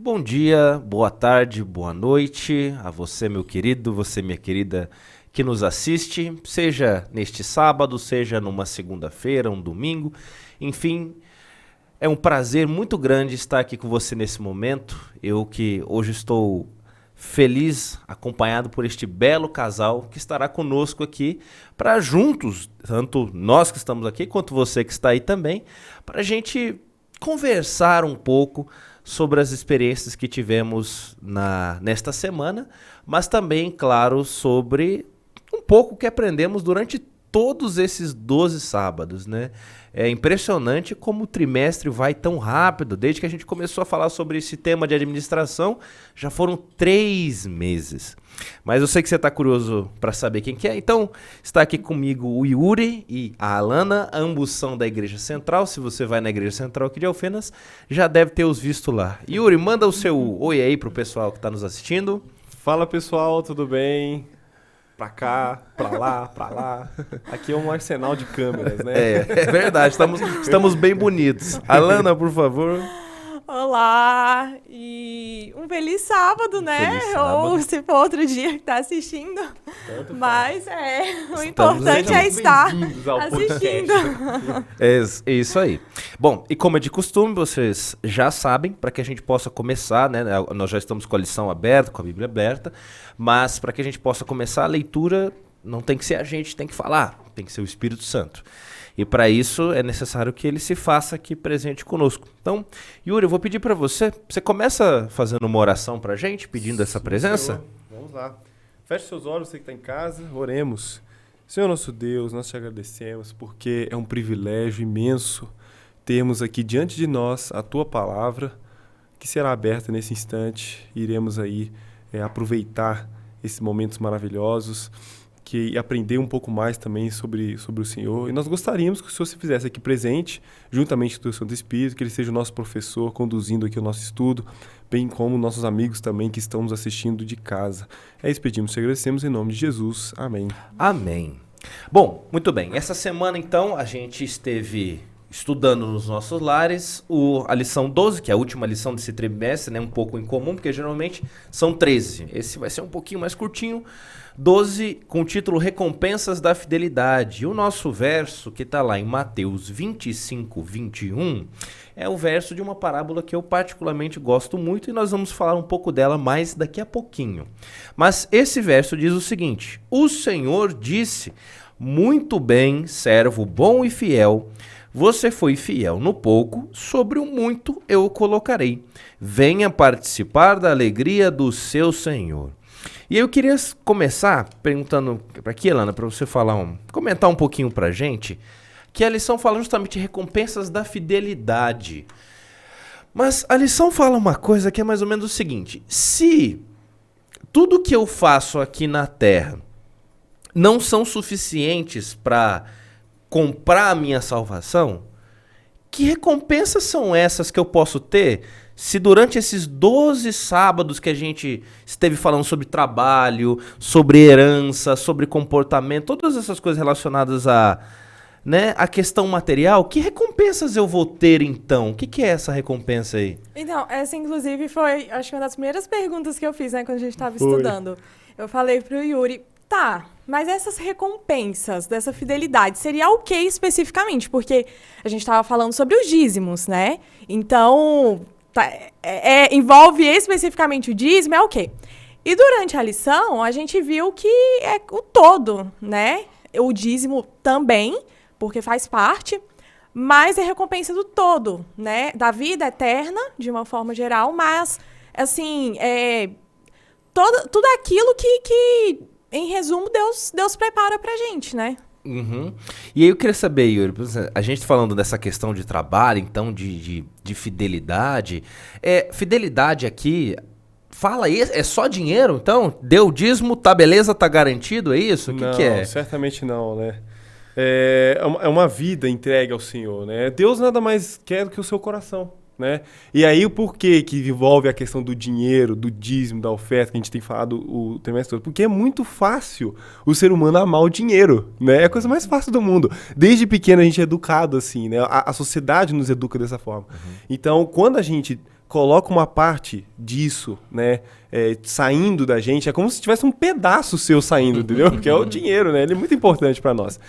Bom dia, boa tarde, boa noite a você, meu querido, você, minha querida, que nos assiste, seja neste sábado, seja numa segunda-feira, um domingo, enfim, é um prazer muito grande estar aqui com você nesse momento. Eu que hoje estou feliz, acompanhado por este belo casal que estará conosco aqui para juntos, tanto nós que estamos aqui quanto você que está aí também, para a gente conversar um pouco sobre as experiências que tivemos nesta semana, mas também, claro, sobre um pouco que aprendemos durante todos esses 12 sábados, né? É impressionante como o trimestre vai tão rápido. Desde que a gente começou a falar sobre esse tema de administração, já foram 3 meses. Mas eu sei que você está curioso para saber quem que é. Então, está aqui comigo o Yuri e a Alana, ambos são da Igreja Central. Se você vai na Igreja Central aqui de Alfenas, já deve ter os visto lá. Yuri, manda o seu oi aí pro pessoal que está nos assistindo. Fala pessoal, tudo bem? Pra cá, pra lá. Aqui é um arsenal de câmeras, né? É verdade, estamos bem bonitos. Alana, por favor. Olá, e um feliz sábado, né? Feliz sábado. Ou se for outro dia que tá assistindo. Tanto Mas o importante é estar assistindo. É isso aí. Bom, e como é de costume, vocês já sabem, para que a gente possa começar, né? Nós já estamos com a lição aberta, com a Bíblia aberta, mas para que a gente possa começar a leitura, não tem que ser a gente, tem que falar, tem que ser o Espírito Santo. E para isso é necessário que ele se faça aqui presente conosco. Então, Yuri, eu vou pedir para você começa fazendo uma oração para a gente, pedindo essa presença? Senhor, vamos lá. Feche seus olhos, você que está em casa, oremos. Senhor nosso Deus, nós te agradecemos porque é um privilégio imenso termos aqui diante de nós a tua palavra, que será aberta nesse instante. Iremos aí aproveitar esses momentos maravilhosos, que aprender um pouco mais também sobre o Senhor. E nós gostaríamos que o Senhor se fizesse aqui presente, juntamente com o Santo Espírito, que Ele seja o nosso professor, conduzindo aqui o nosso estudo, bem como nossos amigos também que estão nos assistindo de casa. É isso que pedimos e agradecemos em nome de Jesus. Amém. Amém. Bom, muito bem. Essa semana, então, a gente esteve estudando nos nossos lares a lição 12, que é a última lição desse trimestre, né? Um pouco incomum, porque geralmente são 13. Esse vai ser um pouquinho mais curtinho. 12, com o título Recompensas da Fidelidade. E o nosso verso, que está lá em Mateus 25, 21, é o verso de uma parábola que eu particularmente gosto muito e nós vamos falar um pouco dela mais daqui a pouquinho. Mas esse verso diz o seguinte: o Senhor disse, muito bem, servo bom e fiel, você foi fiel no pouco, sobre o muito eu o colocarei. Venha participar da alegria do seu Senhor. E eu queria começar perguntando para aqui, Alana, para você comentar um pouquinho para a gente, que a lição fala justamente de recompensas da fidelidade. Mas a lição fala uma coisa que é mais ou menos o seguinte: se tudo que eu faço aqui na Terra não são suficientes para comprar a minha salvação, que recompensas são essas que eu posso ter se durante esses 12 sábados que a gente esteve falando sobre trabalho, sobre herança, sobre comportamento, todas essas coisas relacionadas a questão material, que recompensas eu vou ter então? O que é essa recompensa aí? Então, essa inclusive foi, acho que uma das primeiras perguntas que eu fiz, né, quando a gente estava estudando. Eu falei pro Yuri, tá, mas essas recompensas dessa fidelidade seria o que especificamente? Porque a gente estava falando sobre os dízimos, né? Então, envolve especificamente o dízimo, é o quê? E durante a lição, a gente viu que é o todo, né? O dízimo também, porque faz parte, mas é recompensa do todo, né? Da vida eterna, de uma forma geral, mas, assim, tudo aquilo que em resumo, Deus prepara pra gente, né? Uhum. E aí eu queria saber, Yuri, a gente falando dessa questão de trabalho, então, de fidelidade. Fidelidade aqui, fala aí, é só dinheiro, então? Deu dízimo, tá beleza, tá garantido, é isso? O que é? Não, certamente não, né? É uma vida entregue ao Senhor, né? Deus nada mais quer do que o seu coração, né? E aí o porquê que envolve a questão do dinheiro, do dízimo, da oferta, que a gente tem falado o trimestre todo? Porque é muito fácil o ser humano amar o dinheiro, né? É a coisa mais fácil do mundo. Desde pequeno a gente é educado assim, né? A sociedade nos educa dessa forma. Uhum. Então, quando a gente coloca uma parte disso, né, saindo da gente, é como se tivesse um pedaço seu saindo, entendeu? Que é o dinheiro, né? Ele é muito importante para nós.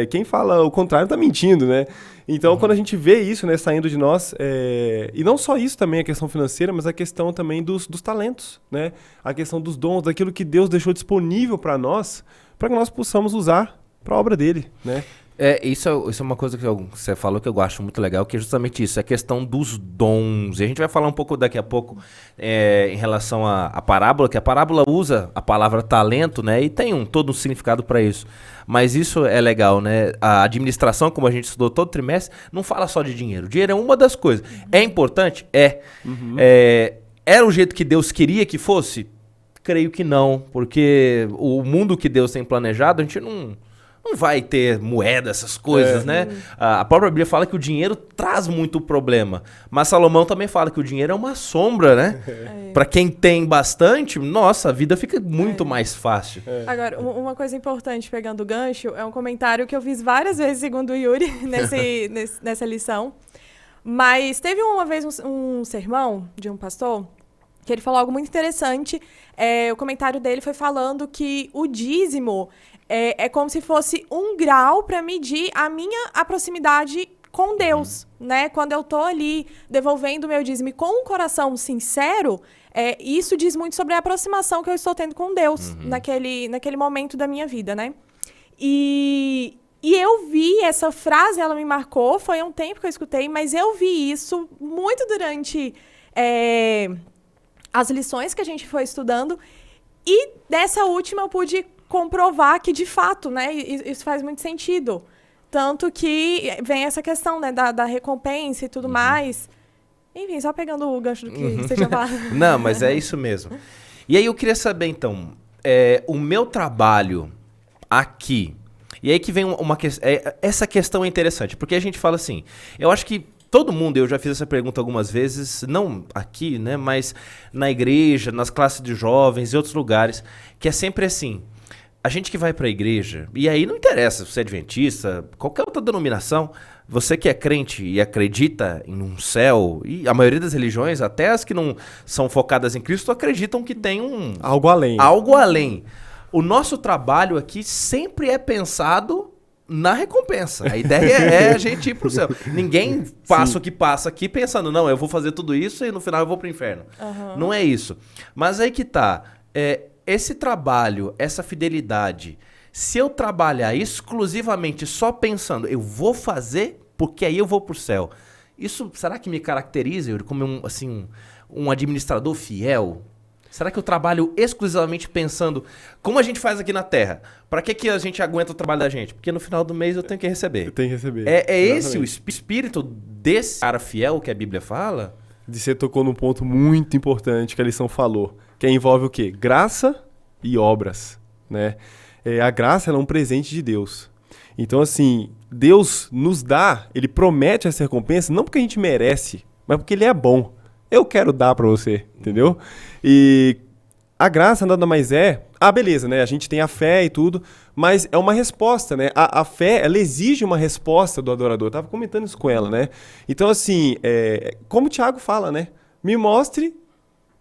Quem fala o contrário tá mentindo, né? Então, quando a gente vê isso, né, saindo de nós, e não só isso também, a questão financeira, mas a questão também dos talentos, né? A questão dos dons, daquilo que Deus deixou disponível para nós, para que nós possamos usar para a obra dele, né? Isso é uma coisa que você falou que eu acho muito legal, que é justamente isso, a questão dos dons. E a gente vai falar um pouco daqui a pouco em relação à parábola, que a parábola usa a palavra talento, né? E tem todo um significado para isso. Mas isso é legal, né? A administração, como a gente estudou todo trimestre, não fala só de dinheiro. Dinheiro é uma das coisas. É importante? Era o jeito que Deus queria que fosse? Creio que não, porque o mundo que Deus tem planejado, a gente não vai ter moeda, essas coisas, né? A própria Bíblia fala que o dinheiro traz muito problema. Mas Salomão também fala que o dinheiro é uma sombra, né? Para quem tem bastante, nossa, a vida fica muito mais fácil. Agora, uma coisa importante, pegando o gancho, é um comentário que eu fiz várias vezes, segundo o Yuri, nessa lição. Mas teve uma vez um sermão de um pastor que ele falou algo muito interessante. O comentário dele foi falando que o dízimo é como se fosse um grau para medir a proximidade com Deus, né? Quando eu tô ali devolvendo o meu dízimo com um coração sincero, isso diz muito sobre a aproximação que eu estou tendo com Deus naquele momento da minha vida, né? E eu vi essa frase, ela me marcou, foi um tempo que eu escutei, mas eu vi isso muito durante as lições que a gente foi estudando, e dessa última eu pude comprovar que, de fato, né, isso faz muito sentido. Tanto que vem essa questão, né, da recompensa e tudo mais. Enfim, só pegando o gancho do que você já falou. Não, mas é isso mesmo. E aí eu queria saber, então, o meu trabalho aqui, e aí que vem essa questão é interessante, porque a gente fala assim, eu acho que todo mundo, eu já fiz essa pergunta algumas vezes, não aqui, né, mas na igreja, nas classes de jovens e outros lugares, que é sempre assim, a gente que vai para a igreja, e aí não interessa se você é adventista, qualquer outra denominação, você que é crente e acredita em um céu, e a maioria das religiões, até as que não são focadas em Cristo, acreditam que tem algo além. Algo além. O nosso trabalho aqui sempre é pensado na recompensa. A ideia é a gente ir pro céu. Ninguém passa o que passa aqui pensando, não, eu vou fazer tudo isso e no final eu vou pro inferno. Não é isso. Mas aí que tá. Esse trabalho, essa fidelidade, se eu trabalhar exclusivamente só pensando, eu vou fazer porque aí eu vou pro céu. Isso, será que me caracteriza, Yuri, como um administrador fiel? Será que eu trabalho exclusivamente pensando como a gente faz aqui na Terra? Para que a gente aguenta o trabalho da gente? Porque no final do mês eu tenho que receber. Eu tenho que receber. É esse o espírito desse cara fiel que a Bíblia fala? Você tocou num ponto muito importante que a lição falou, que envolve o quê? Graça e obras, né? A graça é um presente de Deus. Então, assim, Deus nos dá, Ele promete essa recompensa, não porque a gente merece, mas porque Ele é bom. Eu quero dar pra você, entendeu? E a graça nada mais beleza, né? A gente tem a fé e tudo, mas é uma resposta, né? A fé, ela exige uma resposta do adorador. Eu tava comentando isso com ela, né? Então, assim, como o Tiago fala, né? Me mostre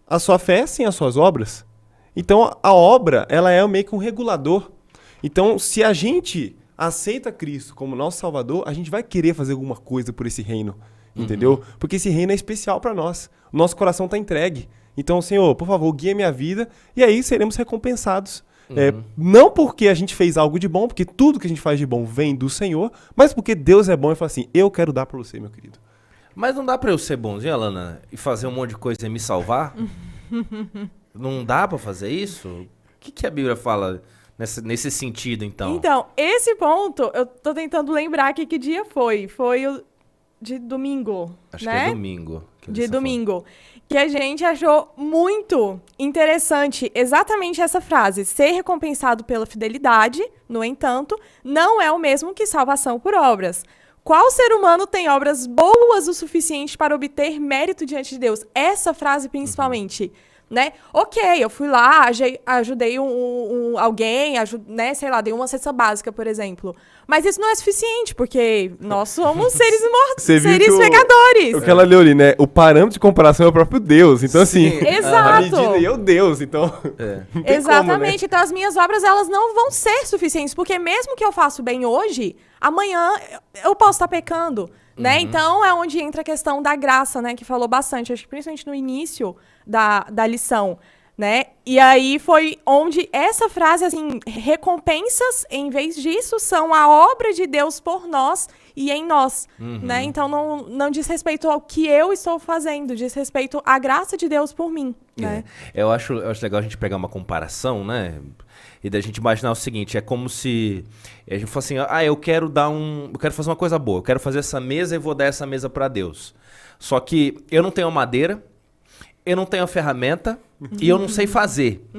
a sua fé sem as suas obras. Então, a obra, ela é meio que um regulador. Então, se a gente aceita Cristo como nosso Salvador, a gente vai querer fazer alguma coisa por esse reino, entendeu? Porque esse reino é especial para nós. O nosso coração está entregue. Então, Senhor, por favor, guia minha vida e aí seremos recompensados. Não porque a gente fez algo de bom, porque tudo que a gente faz de bom vem do Senhor, mas porque Deus é bom e fala assim, eu quero dar para você, meu querido. Mas não dá para eu ser bonzinho, Alana, e fazer um monte de coisa e me salvar? Não dá para fazer isso? O que a Bíblia fala nesse sentido, então? Então, esse ponto, eu tô tentando lembrar aqui que dia foi. Foi o de domingo, Acho né? que é domingo. De domingo. Que a gente achou muito interessante exatamente essa frase. Ser recompensado pela fidelidade, no entanto, não é o mesmo que salvação por obras. Qual ser humano tem obras boas o suficiente para obter mérito diante de Deus? Essa frase, principalmente. né? Ok, eu fui lá, ajudei alguém, né? Sei lá, dei uma cesta básica, por exemplo. Mas isso não é suficiente, porque nós somos seres mortos, seres pecadores. O que ela leu ali, né? O parâmetro de comparação é o próprio Deus. Então, assim, Exato. a medida e é o Deus. Então, não tem exatamente. como, né? Então, as minhas obras, elas não vão ser suficientes, porque mesmo que eu faça o bem hoje, amanhã eu posso estar pecando, né? Então, é onde entra a questão da graça, né? Que falou bastante, acho que principalmente no início da lição, né? E aí foi onde essa frase, assim, recompensas, em vez disso, são a obra de Deus por nós e em nós, né? Então, não diz respeito ao que eu estou fazendo, diz respeito à graça de Deus por mim, né? Eu acho legal a gente pegar uma comparação, né? E da gente imaginar o seguinte, é como se a gente fosse assim, eu quero fazer uma coisa boa, eu quero fazer essa mesa e vou dar essa mesa para Deus. Só que eu não tenho madeira, eu não tenho a ferramenta e eu não sei fazer.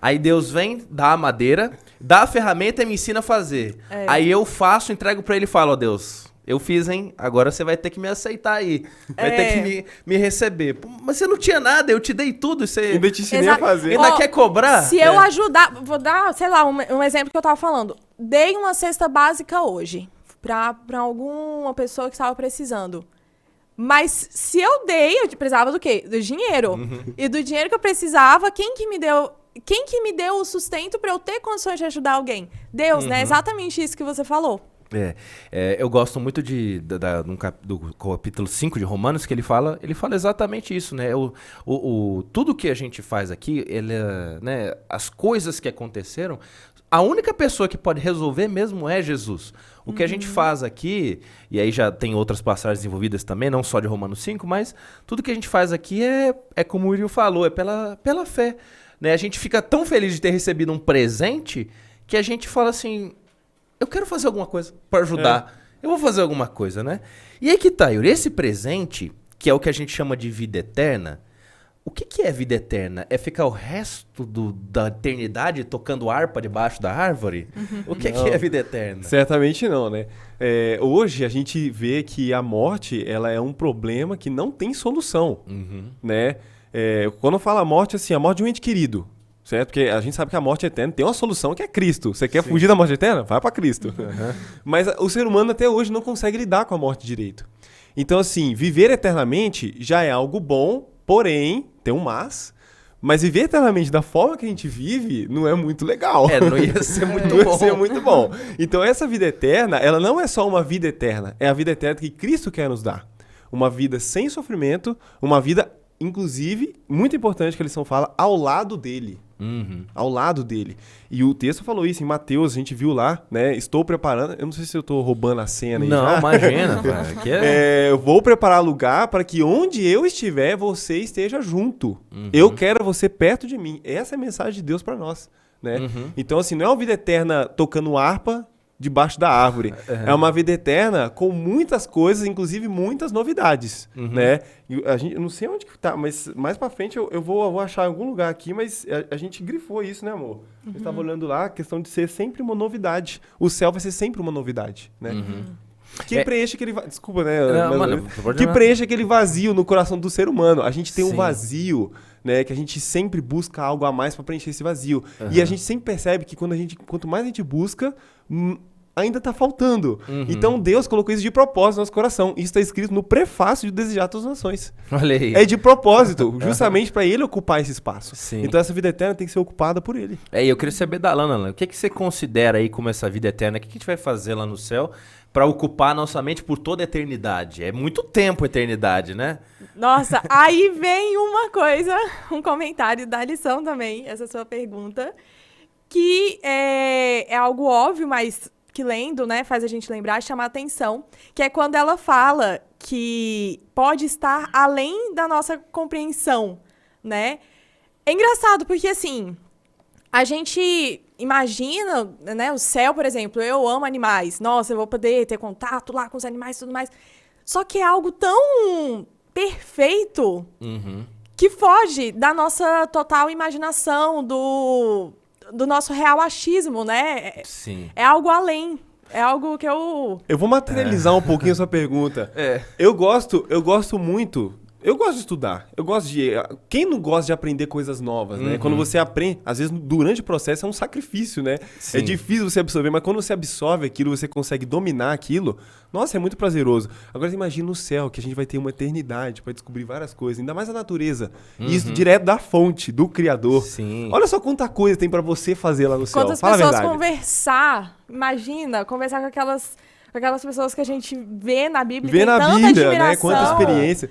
Aí Deus vem, dá a madeira, dá a ferramenta e me ensina a fazer. Aí eu faço, entrego pra ele e falo, Deus, eu fiz, hein? Agora você vai ter que me aceitar aí. Vai ter que me receber. Pô, mas você não tinha nada, eu te dei tudo. Você Ainda te ensinei a fazer. ainda quer cobrar? Se eu ajudar, vou dar, sei lá, um exemplo que eu tava falando. Dei uma cesta básica hoje pra alguma pessoa que estava precisando. Mas se eu precisava do quê? Do dinheiro. E do dinheiro que eu precisava, quem que me deu o sustento para eu ter condições de ajudar alguém? Deus, né? Exatamente isso que você falou. Eu gosto muito do capítulo 5 de Romanos, que ele fala exatamente isso, né? Tudo que a gente faz aqui, né, as coisas que aconteceram, a única pessoa que pode resolver mesmo é Jesus. O que a gente faz aqui, e aí já tem outras passagens envolvidas também, não só de Romanos 5, mas tudo que a gente faz aqui é como o Will falou, é pela fé. Né? A gente fica tão feliz de ter recebido um presente que a gente fala assim, eu quero fazer alguma coisa para ajudar. Eu vou fazer alguma coisa, né? E aí que tá, Yuri, esse presente, que é o que a gente chama de vida eterna, o que é vida eterna? É ficar o resto da eternidade tocando harpa debaixo da árvore? O que é vida eterna? Certamente não, né? Hoje a gente vê que a morte ela é um problema que não tem solução, né? Quando fala morte, assim, a morte de um ente querido, certo? Porque a gente sabe que a morte eterna tem uma solução que é Cristo. Você quer fugir da morte eterna? Vai para Cristo. Mas o ser humano até hoje não consegue lidar com a morte direito. Então, assim, viver eternamente já é algo bom, porém, tem um mas viver eternamente da forma que a gente vive não é muito legal. Não ia ser muito bom. Não ia ser muito bom. Então essa vida eterna, ela não é só uma vida eterna, é a vida eterna que Cristo quer nos dar. Uma vida sem sofrimento, uma vida, inclusive, muito importante que a lição fala, ao lado dele. Ao lado dele. E o texto falou isso em Mateus, a gente viu lá, né? Estou preparando, eu não sei se eu estou roubando a cena aí. Não, imagina, cara. Eu vou preparar lugar para que onde eu estiver, você esteja junto. Eu quero você perto de mim. Essa é a mensagem de Deus para nós, né? Então, assim, não é uma vida eterna tocando harpa debaixo da árvore. É uma vida eterna com muitas coisas, inclusive muitas novidades, né? E eu não sei onde que tá, mas mais pra frente eu vou achar em algum lugar aqui, mas a gente grifou isso, né, amor? Eu estava olhando lá, a questão de ser sempre uma novidade. O céu vai ser sempre uma novidade, né? Que preenche aquele... Desculpa, né? Que preenche aquele vazio no coração do ser humano. A gente tem um vazio, né? Que a gente sempre busca algo a mais para preencher esse vazio. E a gente sempre percebe que quanto mais a gente busca, ainda tá faltando. Então Deus colocou isso de propósito no nosso coração. Isso está escrito no prefácio de Desejar Todas as Nações. Olha aí. É de propósito, justamente para ele ocupar esse espaço. Sim. Então essa vida eterna tem que ser ocupada por ele. Eu queria saber da Alana, o que você considera aí como essa vida eterna? O que a gente vai fazer lá no céu para ocupar a nossa mente por toda a eternidade? É muito tempo a eternidade, né? Nossa, aí vem uma coisa, um comentário da lição também, essa sua pergunta, que é algo óbvio, mas que lendo, né, faz a gente lembrar, chamar atenção, que é quando ela fala que pode estar além da nossa compreensão, né? É engraçado, porque assim, a gente imagina, né, o céu, por exemplo, eu amo animais, nossa, eu vou poder ter contato lá com os animais e tudo mais, só que é algo tão perfeito que foge da nossa total imaginação, do nosso real achismo, né? Sim. É algo além. É algo que eu... Eu vou materializar um pouquinho a sua pergunta. Eu gosto muito Eu gosto de estudar. Eu gosto de... Quem não gosta de aprender coisas novas, né? Quando você aprende... Às vezes, durante o processo, é um sacrifício, né? Sim. É difícil você absorver, mas quando você absorve aquilo, você consegue dominar aquilo, nossa, é muito prazeroso. Agora, você imagina no céu, que a gente vai ter uma eternidade para descobrir várias coisas, ainda mais a natureza. E isso direto da fonte, do Criador. Sim. Olha só quanta coisa tem para você fazer lá no céu. Quantas Fala a pessoas verdade. conversar, imagina, conversar com aquelas pessoas que a gente vê na Bíblia, Vê tem na tanta Bíblia, admiração. né? Quanta experiência.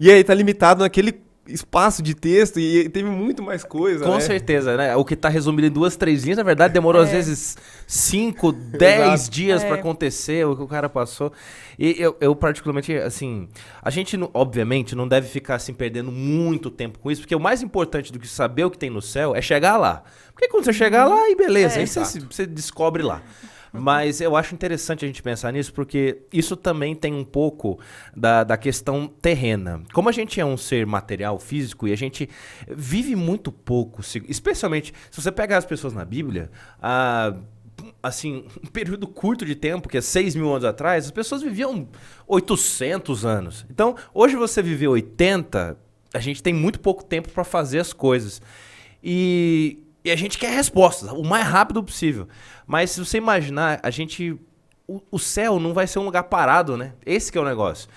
E aí tá limitado naquele espaço de texto e teve muito mais coisa, Com né? certeza, né? O que tá resumido em 2, 3 linhas, na verdade, demorou às vezes 5, 10 dias pra acontecer o que o cara passou. E eu particularmente, assim, a gente, obviamente, não deve ficar assim perdendo muito tempo com isso, porque o mais importante do que saber o que tem no céu é chegar lá. Porque quando você chegar lá, aí beleza, aí você descobre lá. Mas eu acho interessante a gente pensar nisso, porque isso também tem um pouco da questão terrena. Como a gente é um ser material, físico, e a gente vive muito pouco, especialmente se você pegar as pessoas na Bíblia, assim, um período curto de tempo, que é 6.000 anos atrás, as pessoas viviam 800 anos. Então, hoje você viver 80, a gente tem muito pouco tempo para fazer as coisas. E a gente quer respostas, o mais rápido possível. Mas se você imaginar, o céu não vai ser um lugar parado, né? Esse que é o negócio.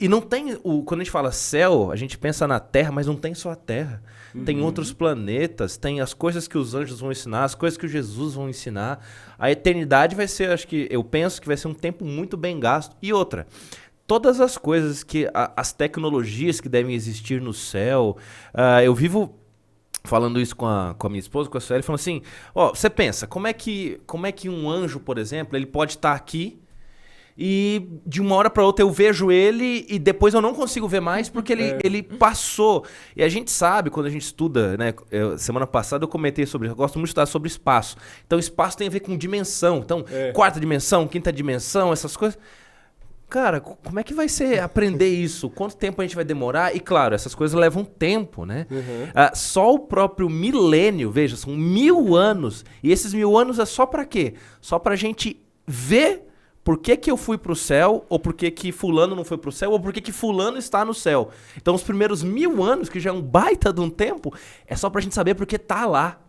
E não tem, quando a gente fala céu, a gente pensa na Terra, mas não tem só a Terra. Tem outros planetas, tem as coisas que os anjos vão ensinar, as coisas que o Jesus vão ensinar. A eternidade vai ser, eu penso que vai ser um tempo muito bem gasto. E outra, todas as coisas as tecnologias que devem existir no céu, eu vivo falando isso com a minha esposa, com a Sueli, falando assim, você pensa, como é que um anjo, por exemplo, ele pode estar aqui e de uma hora para outra eu vejo ele e depois eu não consigo ver mais porque ele passou. E a gente sabe, quando a gente estuda, né, semana passada eu comentei sobre, eu gosto muito de estudar sobre espaço. Então espaço tem a ver com dimensão, então quarta dimensão, quinta dimensão, essas coisas. Cara, como é que vai ser aprender isso? Quanto tempo a gente vai demorar? E claro, essas coisas levam tempo, né? Só o próprio milênio, veja, são 1000 anos. E esses 1000 anos é só pra quê? Só pra gente ver por que eu fui pro céu, ou por que fulano não foi pro céu, ou por que fulano está no céu. Então os primeiros 1000 anos, que já é um baita de um tempo, é só pra gente saber por que tá lá.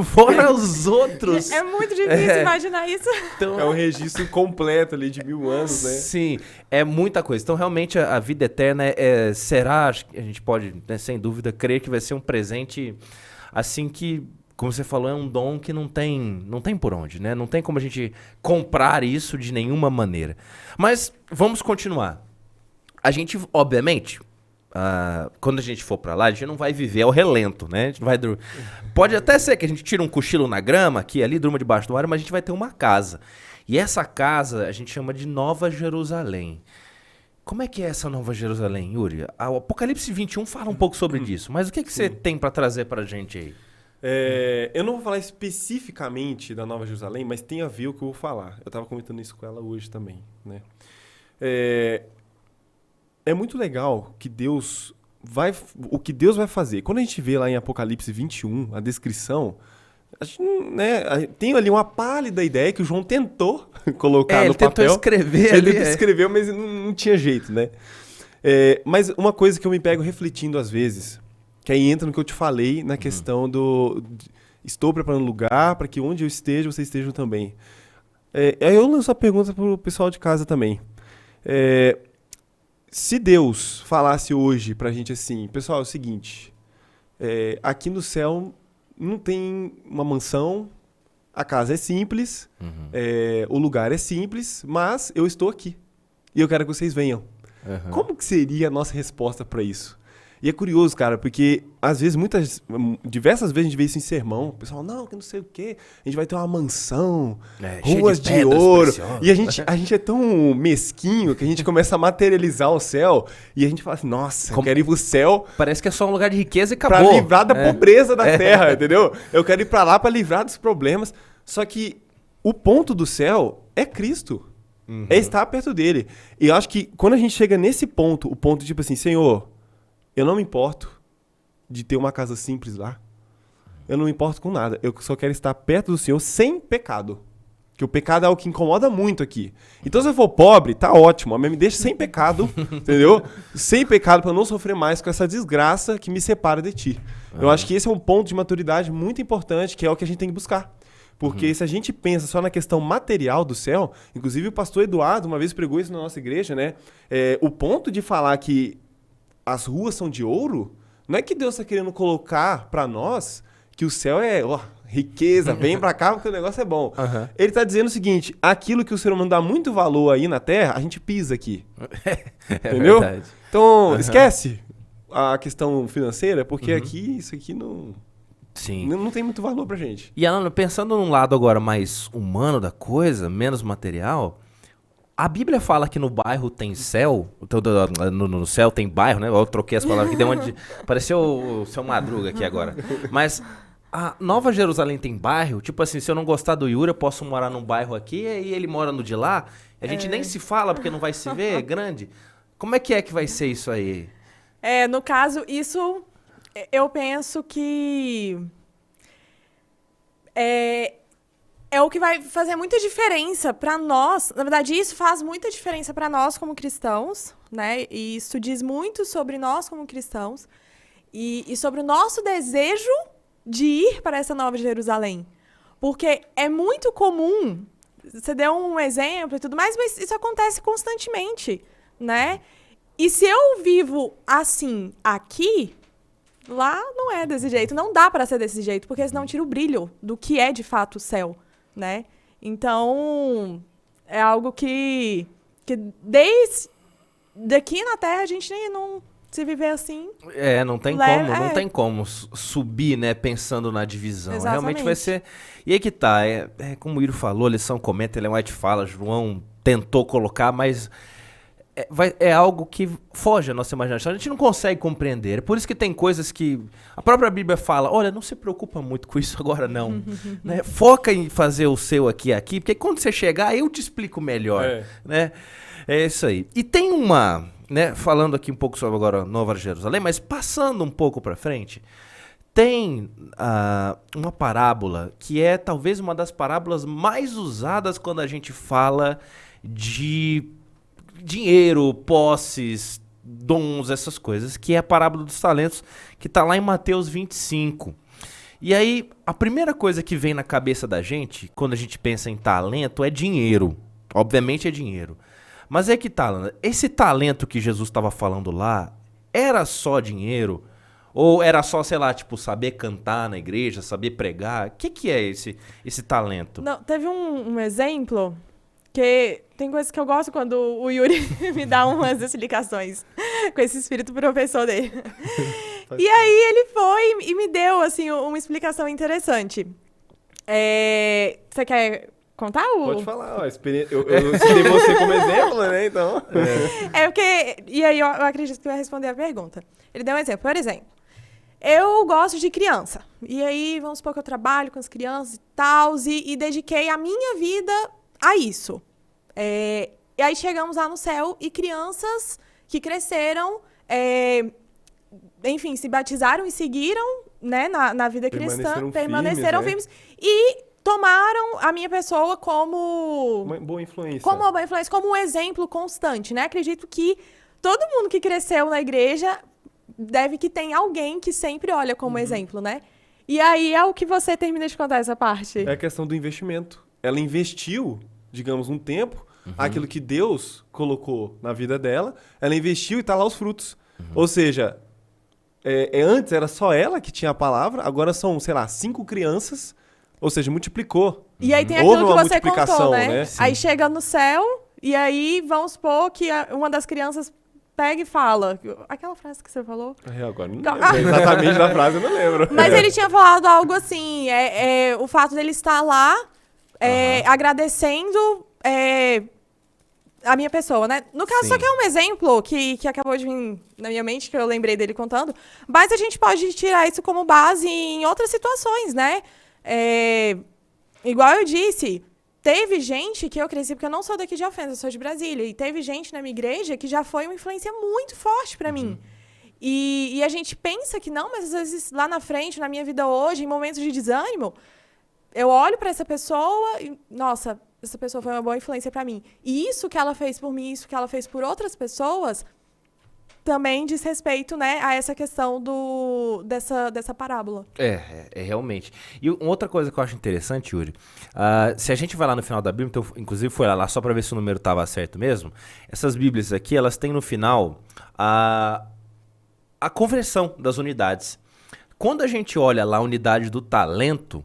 Fora os outros. É muito difícil imaginar isso. Então, é um registro completo ali de 1000 anos, né? Sim, é muita coisa. Então, realmente, a vida eterna será, acho que a gente pode, né, sem dúvida, crer que vai ser um presente, assim que, como você falou, é um dom que não tem por onde, né? Não tem como a gente comprar isso de nenhuma maneira. Mas, vamos continuar. A gente, obviamente... quando a gente for pra lá, a gente não vai viver ao relento, né? A gente não vai Pode até ser que a gente tire um cochilo na grama, aqui ali, durma debaixo do ar, mas a gente vai ter uma casa. E essa casa a gente chama de Nova Jerusalém. Como é que é essa Nova Jerusalém, Yuri? O Apocalipse 21 fala um pouco sobre isso, mas o que você tem pra trazer pra gente aí? Eu não vou falar especificamente da Nova Jerusalém, mas tem a ver o que eu vou falar. Eu tava comentando isso com ela hoje também, né? É muito legal que o que Deus vai fazer. Quando a gente vê lá em Apocalipse 21, a descrição, a gente, né, tem ali uma pálida ideia que o João tentou colocar no papel. Ele tentou escrever ali. Ele escreveu, mas não tinha jeito, né? Mas uma coisa que eu me pego refletindo às vezes, que aí entra no que eu te falei, na questão estou preparando lugar para que onde eu esteja, vocês estejam também. Aí eu lanço a pergunta para o pessoal de casa também. Se Deus falasse hoje pra gente assim, pessoal, é o seguinte, aqui no céu não tem uma mansão, a casa é simples, o lugar é simples, mas eu estou aqui e eu quero que vocês venham. Como que seria a nossa resposta pra isso? E é curioso, cara, porque às vezes, diversas vezes a gente vê isso em sermão, o pessoal, não, que não sei o quê, a gente vai ter uma mansão, ruas de ouro, e a gente é tão mesquinho que a gente começa a materializar o céu, e a gente fala assim, nossa, eu quero ir pro céu. Parece que é só um lugar de riqueza e acabou. Pra livrar da pobreza da terra, entendeu? Eu quero ir pra lá pra livrar dos problemas, só que o ponto do céu é Cristo, é estar perto dele. E eu acho que quando a gente chega nesse ponto, o ponto tipo assim, Senhor, eu não me importo de ter uma casa simples lá. Eu não me importo com nada. Eu só quero estar perto do Senhor sem pecado. Porque o pecado é algo que incomoda muito aqui. Então, se eu for pobre, tá ótimo. Me deixa sem pecado, entendeu? Sem pecado para não sofrer mais com essa desgraça que me separa de ti. Eu acho que esse é um ponto de maturidade muito importante, que é o que a gente tem que buscar. Porque se a gente pensa só na questão material do céu, inclusive o pastor Eduardo uma vez pregou isso na nossa igreja, né? O ponto de falar que as ruas são de ouro, não é que Deus está querendo colocar para nós que o céu é riqueza, vem pra cá porque o negócio é bom. Ele tá dizendo o seguinte, aquilo que o ser humano dá muito valor aí na Terra, a gente pisa aqui. Entendeu? Verdade. Então, esquece a questão financeira, porque aqui, isso aqui não tem muito valor pra gente. E Alan, pensando num lado agora mais humano da coisa, menos material, a Bíblia fala que no bairro tem céu, no céu tem bairro, né? Eu troquei as palavras que deu onde pareceu o seu Madruga aqui agora. Mas a Nova Jerusalém tem bairro? Tipo assim, se eu não gostar do Yuri, eu posso morar num bairro aqui e ele mora no de lá? A gente nem se fala porque não vai se ver, é grande. Como é que vai ser isso aí? No caso, isso eu penso que é o que vai fazer muita diferença para nós. Na verdade, isso faz muita diferença para nós como cristãos, né? E isso diz muito sobre nós como cristãos e sobre o nosso desejo de ir para essa Nova Jerusalém. Porque é muito comum, você deu um exemplo e tudo mais, mas isso acontece constantemente, né? E se eu vivo assim aqui, lá não é desse jeito, não dá para ser desse jeito, porque senão tira o brilho do que é de fato o céu, né? Então, é algo que desde daqui na Terra a gente nem não se viver assim. Não tem como subir, né, pensando na divisão. Exatamente. Realmente vai ser. E aí que tá, como o Iro falou, a lição comenta, Ellen White fala, João tentou colocar, mas é algo que foge à nossa imaginação. A gente não consegue compreender. É por isso que tem coisas que a própria Bíblia fala, olha, não se preocupa muito com isso agora não. Né? Foca em fazer o seu aqui, porque quando você chegar, eu te explico melhor. Né? É isso aí. E tem uma, né, falando aqui um pouco sobre agora Nova Jerusalém, mas passando um pouco para frente, tem uma parábola que é talvez uma das parábolas mais usadas quando a gente fala de dinheiro, posses, dons, essas coisas, que é a parábola dos talentos, que está lá em Mateus 25. E aí, a primeira coisa que vem na cabeça da gente, quando a gente pensa em talento, é dinheiro. Obviamente é dinheiro. Mas é que tá, esse talento que Jesus estava falando lá, era só dinheiro? Ou era só, sei lá, tipo, saber cantar na igreja, saber pregar? O que é esse talento? Não, teve um exemplo que tem coisas que eu gosto quando o Yuri me dá umas explicações com esse espírito professor dele. E aí ele foi e me deu, assim, uma explicação interessante. Você quer contar? Pode falar, eu citei você como exemplo, né, então. E aí eu acredito que vai responder a pergunta. Ele deu um exemplo, por exemplo. Eu gosto de criança. E aí, vamos supor que eu trabalho com as crianças e tal, e dediquei a minha vida a isso. E aí chegamos lá no céu e crianças que cresceram, enfim, se batizaram e seguiram, né, na vida cristã, permaneceram firmes e tomaram a minha pessoa como uma boa influência. Como um exemplo constante, né? Acredito que todo mundo que cresceu na igreja deve que tem alguém que sempre olha como exemplo, né? E aí é o que você termina de contar essa parte. É a questão do investimento. Ela investiu, digamos, um tempo, aquilo que Deus colocou na vida dela, ela investiu e tá lá os frutos. Ou seja, antes era só ela que tinha a palavra, agora são, sei lá, 5 crianças, ou seja, multiplicou. E aí tem aquilo que você contou, né? Aí chega no céu, e aí vamos supor que uma das crianças pega e fala. Aquela frase que você falou? Agora não lembro. Exatamente da frase eu não lembro. Mas ele tinha falado algo assim, o fato dele estar lá, agradecendo a minha pessoa, né? No caso, só que é um exemplo que acabou de vir na minha mente, que eu lembrei dele contando, mas a gente pode tirar isso como base em outras situações, né? Igual eu disse, teve gente que eu cresci, porque eu não sou daqui de Alfenas, eu sou de Brasília, e teve gente na minha igreja que já foi uma influência muito forte pra mim. E a gente pensa que não, mas às vezes lá na frente, na minha vida hoje, em momentos de desânimo, eu olho pra essa pessoa e, nossa, essa pessoa foi uma boa influência pra mim. E isso que ela fez por mim, isso que ela fez por outras pessoas, também diz respeito, né, a essa questão dessa parábola. É realmente. E uma outra coisa que eu acho interessante, Yuri, se a gente vai lá no final da Bíblia, então, inclusive foi lá só para ver se o número estava certo mesmo, essas Bíblias aqui, elas têm no final a conversão das unidades. Quando a gente olha lá a unidade do talento,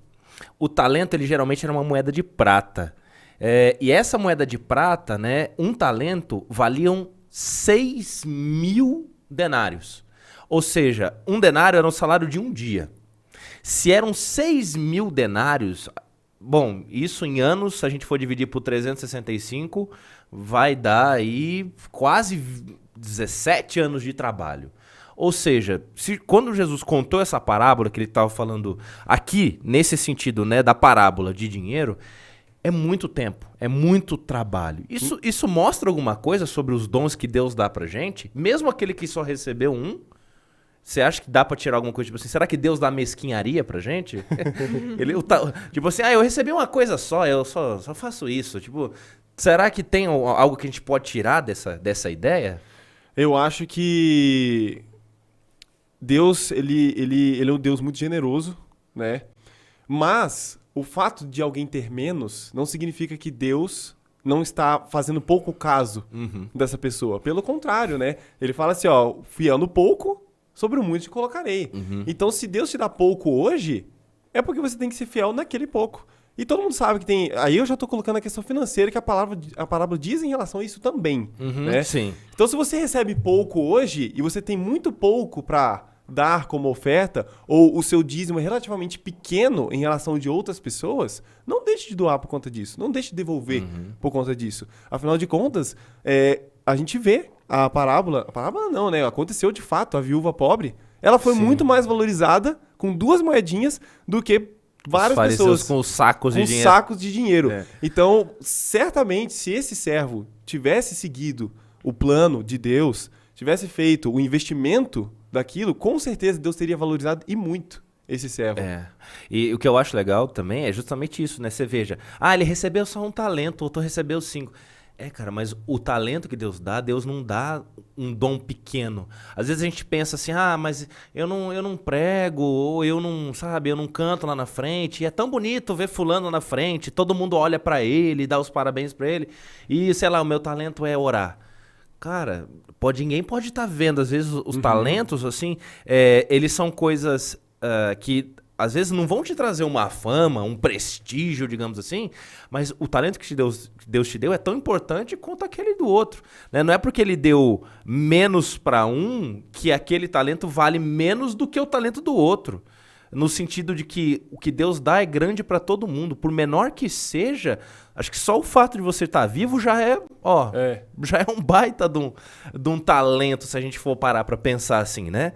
o talento ele geralmente era uma moeda de prata. E essa moeda de prata, né, um talento valiam 6.000 denários. Ou seja, um denário era o salário de um dia. Se eram 6.000 denários, bom, isso em anos, se a gente for dividir por 365, vai dar aí quase 17 anos de trabalho. Ou seja, quando Jesus contou essa parábola que ele estava falando aqui, nesse sentido, né, da parábola de dinheiro, é muito tempo, é muito trabalho. Isso mostra alguma coisa sobre os dons que Deus dá pra gente? Mesmo aquele que só recebeu um, você acha que dá pra tirar alguma coisa? Tipo assim, será que Deus dá mesquinharia pra gente? Tipo assim, eu recebi uma coisa só, eu só faço isso. Tipo, será que tem algo que a gente pode tirar dessa ideia? Eu acho que Deus, ele é um Deus muito generoso, né? Mas o fato de alguém ter menos não significa que Deus não está fazendo pouco caso dessa pessoa. Pelo contrário, né? Ele fala assim, ó, fiel no pouco, sobre o muito te colocarei. Então, se Deus te dá pouco hoje, é porque você tem que ser fiel naquele pouco. E todo mundo sabe que tem... Aí eu já tô colocando a questão financeira, que a parábola diz em relação a isso também, né? Sim. Então, se você recebe pouco hoje e você tem muito pouco para dar como oferta, ou o seu dízimo é relativamente pequeno em relação de outras pessoas, não deixe de doar por conta disso. Não deixe de devolver por conta disso. Afinal de contas, a gente vê a parábola não, né? Aconteceu de fato, a viúva pobre, ela foi muito mais valorizada com 2 moedinhas do que várias pessoas com sacos de dinheiro. Sacos de dinheiro. Então, certamente, se esse servo tivesse seguido o plano de Deus, tivesse feito o investimento daquilo, com certeza Deus teria valorizado e muito esse servo. E o que eu acho legal também é justamente isso, né? Você veja, ele recebeu só um talento, o outro recebeu 5. Cara, mas o talento que Deus não dá um dom pequeno. Às vezes a gente pensa assim, mas eu não prego, ou eu não canto lá na frente, e é tão bonito ver fulano lá na frente, todo mundo olha pra ele, dá os parabéns pra ele, e sei lá, o meu talento é orar. Cara, ninguém pode estar vendo, às vezes os talentos, assim, eles são coisas que às vezes não vão te trazer uma fama, um prestígio, digamos assim, mas o talento que Deus te deu é tão importante quanto aquele do outro, né? Não é porque ele deu menos para um que aquele talento vale menos do que o talento do outro. No sentido de que o que Deus dá é grande para todo mundo. Por menor que seja, acho que só o fato de você estar vivo já já é um baita de um talento, se a gente for parar para pensar assim, né?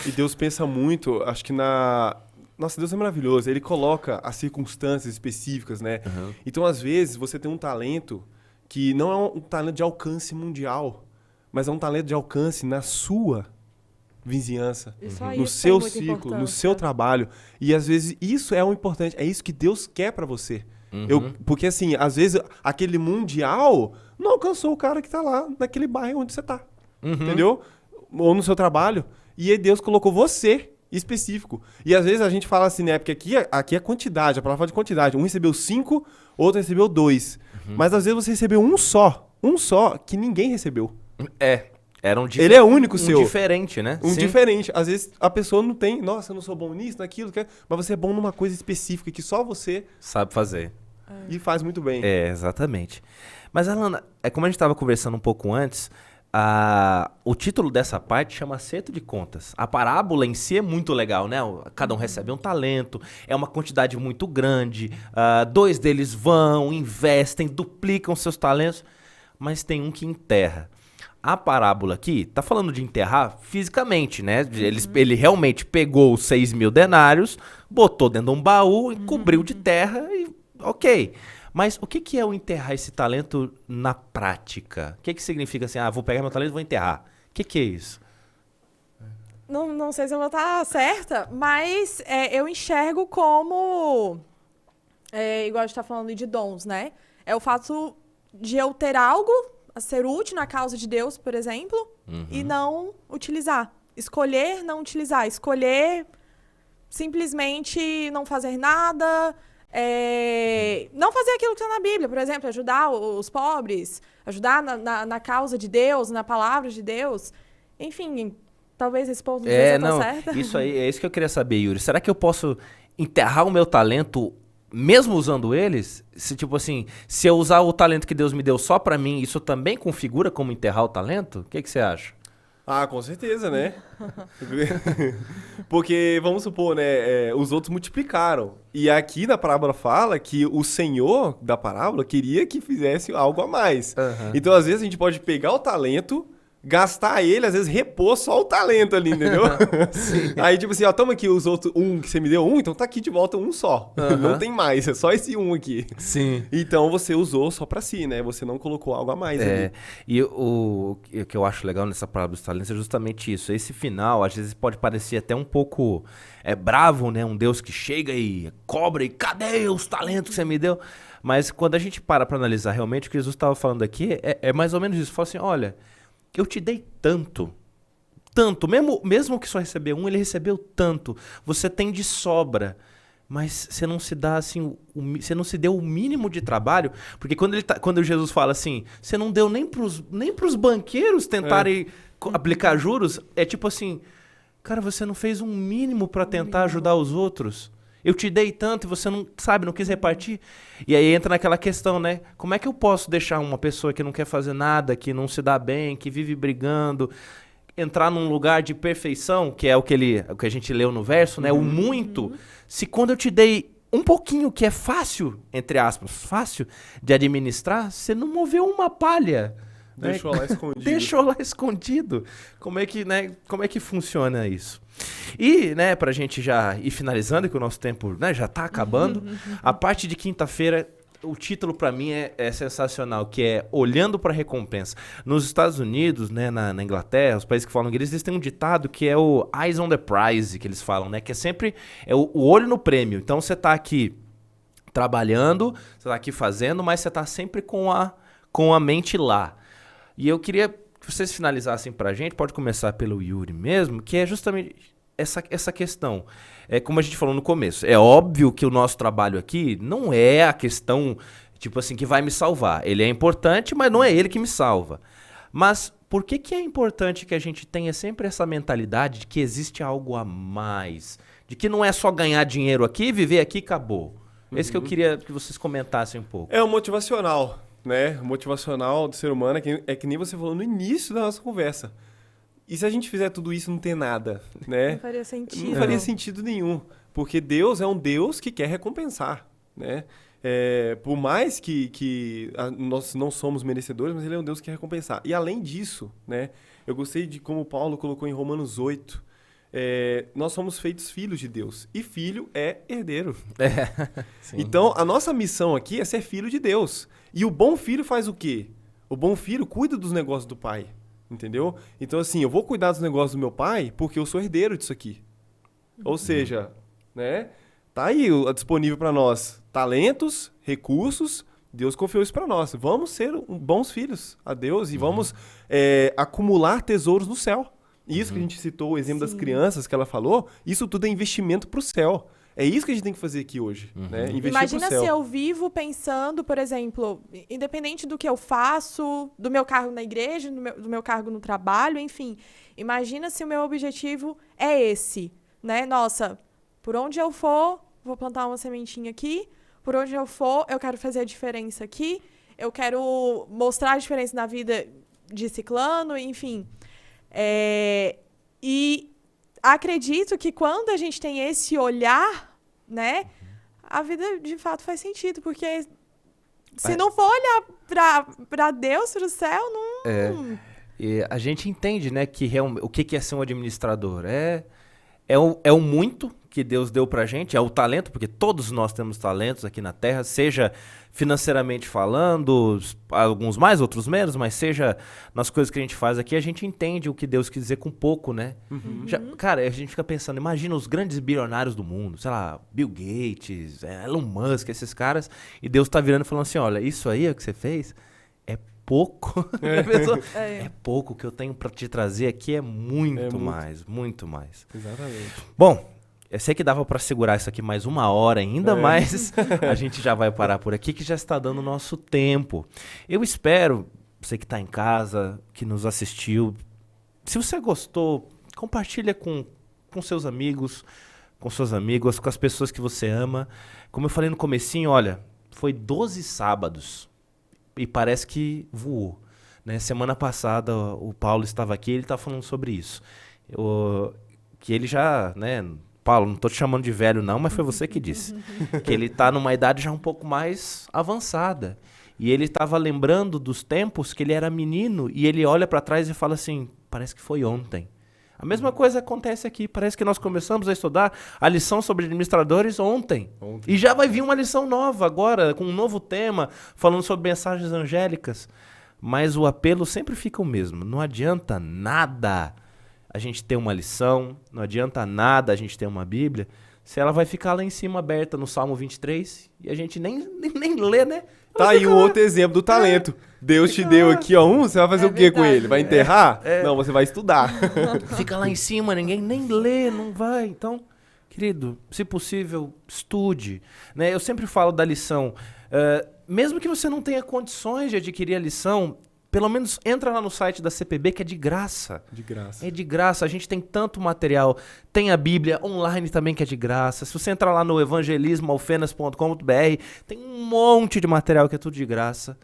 E Deus pensa muito, acho que Nossa, Deus é maravilhoso. Ele coloca as circunstâncias específicas, né? Então, às vezes, você tem um talento que não é um talento de alcance mundial, mas é um talento de alcance na sua vizinhança, no seu ciclo, no seu trabalho. E, às vezes, isso é o importante. É isso que Deus quer pra você. Porque, assim, às vezes, aquele mundial não alcançou o cara que tá lá, naquele bairro onde você tá. Entendeu? Ou no seu trabalho. E aí Deus colocou você específico. E às vezes a gente fala assim, né? Porque aqui é quantidade, a palavra fala de quantidade. Um recebeu 5, outro recebeu 2. Mas às vezes você recebeu um só que ninguém recebeu. Era ele é único seu. Diferente, né? Sim. Diferente. Às vezes a pessoa não tem, nossa, eu não sou bom nisso, naquilo, mas você é bom numa coisa específica que só você sabe fazer. E faz muito bem. Exatamente. Mas, Alana, como a gente estava conversando um pouco antes, o título dessa parte chama Acerto de Contas. A parábola em si é muito legal, né? Cada um recebe um talento, é uma quantidade muito grande, 2 deles vão, investem, duplicam seus talentos, mas tem um que enterra. A parábola aqui tá falando de enterrar fisicamente, né? Ele realmente pegou os 6.000 denários, botou dentro de um baú e cobriu de terra e ok. Mas o que é o enterrar esse talento na prática? O que significa assim, vou pegar meu talento e vou enterrar? O que é isso? Não sei se eu vou estar certa, mas eu enxergo como, igual a gente está falando de dons, né? É o fato de eu ter algo a ser útil na causa de Deus, por exemplo, e não utilizar. Escolher não utilizar. Escolher simplesmente não fazer nada, não fazer aquilo que está na Bíblia, por exemplo, ajudar os pobres, ajudar na causa de Deus, na palavra de Deus. Enfim, talvez esse ponto de vista tá certo. Isso aí, é isso que eu queria saber, Yuri. Será que eu posso enterrar o meu talento mesmo usando eles? Se, tipo assim, se eu usar o talento que Deus me deu só pra mim, isso também configura como enterrar o talento? O que você acha? Ah, com certeza, né? Porque, vamos supor, né? Os outros multiplicaram. E aqui na parábola fala que o Senhor da parábola queria que fizesse algo a mais. Então, às vezes, a gente pode pegar o talento, gastar ele, às vezes repor só o talento ali, entendeu? Aí, tipo assim, ó, toma aqui os outros, que você me deu então tá aqui de volta um só. Não tem mais, é só esse aqui. Sim. Então você usou só pra si, né? Você não colocou algo a mais ali. E o que eu acho legal nessa parábola dos talentos é justamente isso. Esse final, às vezes, pode parecer até um pouco bravo, né? Um Deus que chega e cobra e cadê os talentos que você me deu? Mas quando a gente para pra analisar realmente, o que Jesus estava falando aqui é mais ou menos isso. Fala assim, olha, eu te dei tanto, mesmo que só recebeu ele recebeu tanto. Você tem de sobra, mas você não se dá assim, você não se deu o mínimo de trabalho, porque quando Jesus fala assim, você não deu nem pros banqueiros tentarem aplicar juros, é tipo assim, cara, você não fez um mínimo para tentar ajudar os outros. Eu te dei tanto e você não quis repartir. E aí entra naquela questão, né? Como é que eu posso deixar uma pessoa que não quer fazer nada, que não se dá bem, que vive brigando, entrar num lugar de perfeição, que é o que a gente leu no verso, né? O muito. Se quando eu te dei um pouquinho que é fácil, entre aspas, fácil de administrar, você não moveu uma palha. Deixou lá escondido. Deixou lá escondido. Como é que funciona isso? E, né, pra gente já ir finalizando, que o nosso tempo, né, já tá acabando, a parte de quinta-feira, o título pra mim é sensacional, que é Olhando pra Recompensa. Nos Estados Unidos, né, na Inglaterra, os países que falam inglês, eles têm um ditado que é o Eyes on the Prize, que eles falam, né, que é sempre o olho no prêmio. Então você tá aqui trabalhando, você tá aqui fazendo, mas você tá sempre com a mente lá. E eu queria que vocês finalizassem pra gente, pode começar pelo Yuri mesmo, que é justamente essa questão. Como a gente falou no começo, é óbvio que o nosso trabalho aqui não é a questão, tipo assim, que vai me salvar. Ele é importante, mas não é ele que me salva. Mas por que é importante que a gente tenha sempre essa mentalidade de que existe algo a mais? De que não é só ganhar dinheiro aqui, viver aqui e acabou. Esse que eu queria que vocês comentassem um pouco. É o motivacional. Né? O motivacional do ser humano é que nem você falou no início da nossa conversa. E se a gente fizer tudo isso, não tem nada, né? Não faria sentido. Não faria sentido nenhum. Porque Deus é um Deus que quer recompensar, né? Por mais que nós não somos merecedores, mas Ele é um Deus que quer recompensar. E além disso, né? Eu gostei de como Paulo colocou em Romanos 8, nós somos feitos filhos de Deus. E filho é herdeiro. Então, a nossa missão aqui é ser filho de Deus. E o bom filho faz o quê? O bom filho cuida dos negócios do pai. Entendeu? Então, assim, eu vou cuidar dos negócios do meu pai porque eu sou herdeiro disso aqui. Ou seja, né? Tá aí disponível para nós talentos, recursos. Deus confiou isso para nós. Vamos ser bons filhos a Deus e vamos acumular tesouros no céu. Isso que a gente citou, o exemplo das crianças que ela falou, isso tudo é investimento para o céu. É isso que a gente tem que fazer aqui hoje, né? Investir Imagina pro céu. se eu vivo pensando, por exemplo, independente do que eu faço, do meu cargo na igreja, do meu cargo no trabalho, enfim. Imagina se o meu objetivo é esse, né? Nossa, por onde eu for, vou plantar uma sementinha aqui. Por onde eu for, eu quero fazer a diferença aqui. Eu quero mostrar a diferença na vida de ciclano, enfim. E acredito que quando a gente tem esse olhar, né, a vida de fato faz sentido, porque se não for olhar para Deus, para o céu, não... E a gente entende, né, que o que é ser um administrador? É o muito que Deus deu pra gente, é o talento, porque todos nós temos talentos aqui na Terra, seja financeiramente falando, alguns mais, outros menos, mas seja nas coisas que a gente faz aqui, a gente entende o que Deus quis dizer com pouco, né? Cara, a gente fica pensando, imagina os grandes bilionários do mundo, sei lá, Bill Gates, Elon Musk, esses caras, e Deus tá virando e falando assim, olha, isso aí é o que você fez é pouco. É pouco, o que eu tenho pra te trazer aqui é muito mais, muito mais. Exatamente. Bom, eu sei que dava pra segurar isso aqui mais 1 hora ainda, mas a gente já vai parar por aqui, que já está dando o nosso tempo. Eu espero, você que tá em casa, que nos assistiu, se você gostou, compartilha com seus amigos, com suas amigas, com as pessoas que você ama. Como eu falei no comecinho, olha, foi 12 sábados e parece que voou, né? Semana passada o Paulo estava aqui, ele estava falando sobre isso. Que ele já, né... Paulo, não tô te chamando de velho não, mas foi você que disse. Que ele tá numa idade já um pouco mais avançada. E ele tava lembrando dos tempos que ele era menino e ele olha para trás e fala assim, parece que foi ontem. A mesma coisa acontece aqui, parece que nós começamos a estudar a lição sobre administradores ontem. E já vai vir uma lição nova agora, com um novo tema, falando sobre mensagens angélicas. Mas o apelo sempre fica o mesmo, não adianta nada a gente ter uma lição, não adianta nada a gente ter uma Bíblia, se ela vai ficar lá em cima aberta no Salmo 23 e a gente nem lê, né? Tá aí um outro exemplo do talento. Deus te deu aqui, ó, você vai fazer o quê com ele? Vai enterrar? Não, você vai estudar. Fica lá em cima, ninguém nem lê, não vai. Então, querido, se possível, estude. Né? Eu sempre falo da lição. Mesmo que você não tenha condições de adquirir a lição, pelo menos entra lá no site da CPB, que é de graça. De graça. É de graça. A gente tem tanto material. Tem a Bíblia online também, que é de graça. Se você entrar lá no evangelismoalfenas.com.br, tem um monte de material que é tudo de graça.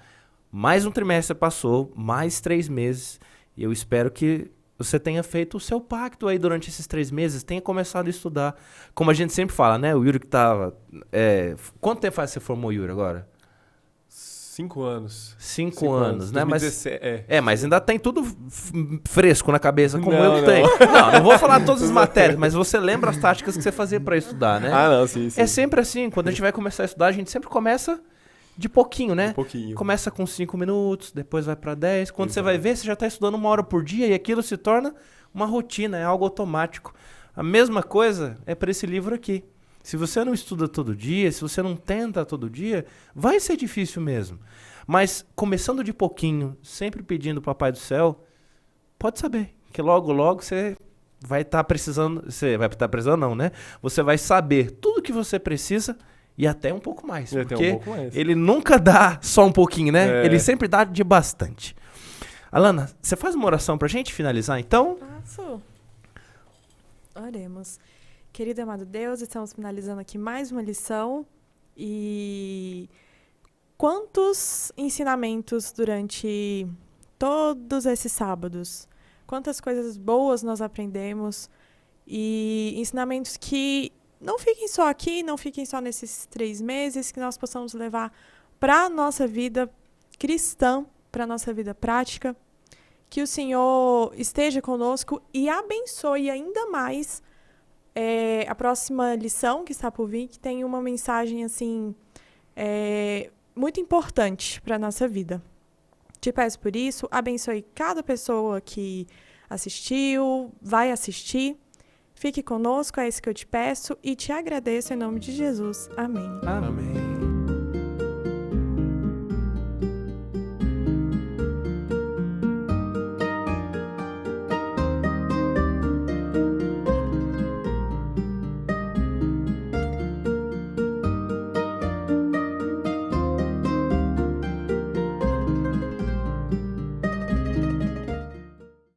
Mais um trimestre passou, mais 3 meses. E eu espero que você tenha feito o seu pacto aí durante esses 3 meses. Tenha começado a estudar. Como a gente sempre fala, né? O Yuri que tava... Quanto tempo faz que você formou, Yuri, agora? 5 anos. 5 anos, né? 2017, mas ainda tem tudo fresco na cabeça, como não, eu tenho. Não vou falar todas as matérias, mas você lembra as táticas que você fazia para estudar, né? Ah, não, sim. É sempre assim, quando a gente vai começar a estudar, a gente sempre começa de pouquinho, né? Um pouquinho. Começa com 5 minutos, depois vai para 10. Quando você vai ver, você já está estudando 1 hora por dia e aquilo se torna uma rotina, é algo automático. A mesma coisa é para esse livro aqui. Se você não estuda todo dia, se você não tenta todo dia, vai ser difícil mesmo. Mas começando de pouquinho, sempre pedindo ao Papai do Céu, pode saber que logo, logo você vai estar precisando... Você vai estar precisando não, né? Você vai saber tudo que você precisa e até um pouco mais. Porque ele nunca dá só um pouquinho, né? Ele sempre dá de bastante. Alana, você faz uma oração pra gente finalizar, então? Faço. Oremos. Querido e amado Deus, estamos finalizando aqui mais uma lição e quantos ensinamentos durante todos esses sábados, quantas coisas boas nós aprendemos e ensinamentos que não fiquem só aqui, não fiquem só nesses 3 meses, que nós possamos levar para a nossa vida cristã, para a nossa vida prática, que o Senhor esteja conosco e abençoe ainda mais a próxima lição que está por vir, que tem uma mensagem assim muito importante para a nossa vida. Te peço por isso, abençoe cada pessoa que assistiu, vai assistir. Fique conosco, é isso que eu te peço e te agradeço em nome de Jesus. Amém. Amém.